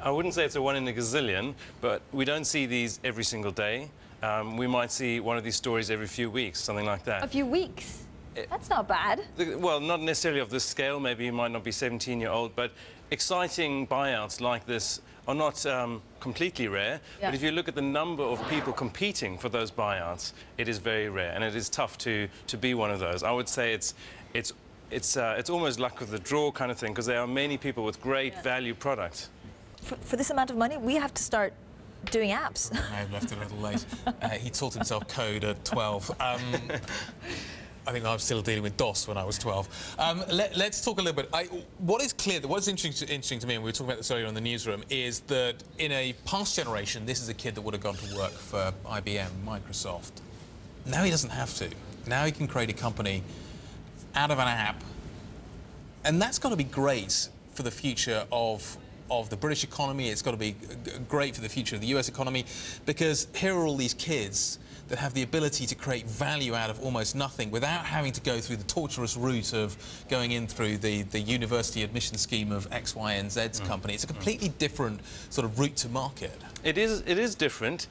I wouldn't say it's a one in a gazillion, but we don't see these every single day. We might see one of these stories every few weeks, something like that. A few weeks? That's not bad. Well, not necessarily of this scale. Maybe you might not be 17-year-old, but exciting buyouts like this are not completely rare. Yeah. But if you look at the number of people competing for those buyouts, it is very rare, and it is tough to be one of those. I would say it's almost luck of the draw kind of thing, because there are many people with great value products. For this amount of money, we have to start doing apps. I left it a little late. He taught himself code at 12. I think I was still dealing with DOS when I was 12. Let's talk a little bit. What is clear, what's interesting to me, and we were talking about this earlier in the newsroom, is that in a past generation, this is a kid that would have gone to work for IBM, Microsoft. Now he doesn't have to. Now he can create a company out of an app, and that's got to be great for the future of the British economy. It's got to be great for the future of the US economy, because here are all these kids that have the ability to create value out of almost nothing without having to go through the torturous route of going in through the university admission scheme of X, Y, and Z's company. It's a completely different sort of route to market. It is different.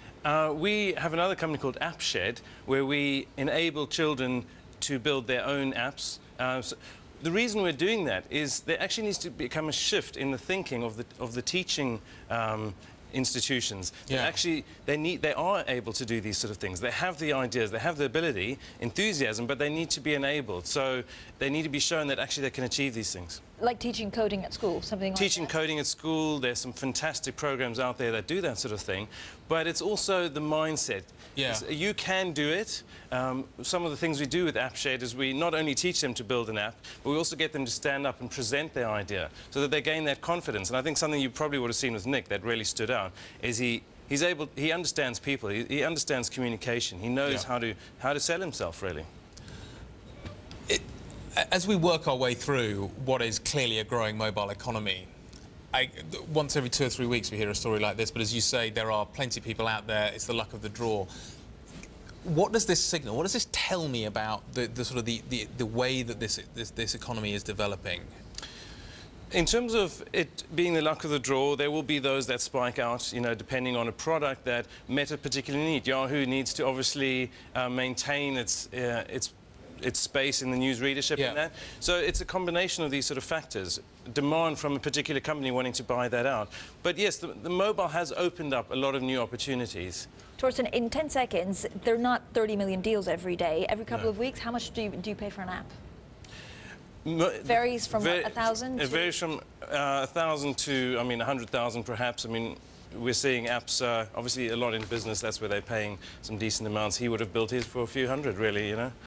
We have another company called AppShed, where we enable children to build their own apps. The reason we're doing that is there actually needs to become a shift in the thinking of the teaching institutions. Yeah. Actually, they are able to do these sort of things. They have the ideas, they have the ability, enthusiasm, but they need to be enabled. So they need to be shown that actually they can achieve these things. Like teaching coding at school, something like that? Teaching coding at school, there's some fantastic programs out there that do that sort of thing, but it's also the mindset. Yeah. You can do it. Some of the things we do with AppShed is we not only teach them to build an app, but we also get them to stand up and present their idea so that they gain that confidence. And I think something you probably would have seen with Nick that really stood out is he understands people, he understands communication, he knows how to sell himself, really. As we work our way through what is clearly a growing mobile economy, once every 2 or 3 weeks we hear a story like this, but as you say, there are plenty of people out there, it's the luck of the draw. What does this signal? What does this tell me about the way that this economy is developing? In terms of it being the luck of the draw, there will be those that spike out, you know, depending on a product that met a particular need. Yahoo needs to obviously maintain its space in the news readership and that. So it's a combination of these sort of factors. Demand from a particular company wanting to buy that out. But yes, the mobile has opened up a lot of new opportunities. Torsten, in 10 seconds, they're not 30 million deals every day. Every couple of weeks, how much do you pay for an app? Varies from 1,000? It varies from 1,000 to, I mean, 100,000 perhaps. I mean, we're seeing apps, obviously a lot in business, that's where they're paying some decent amounts. He would have built his for a few hundred, really, you know.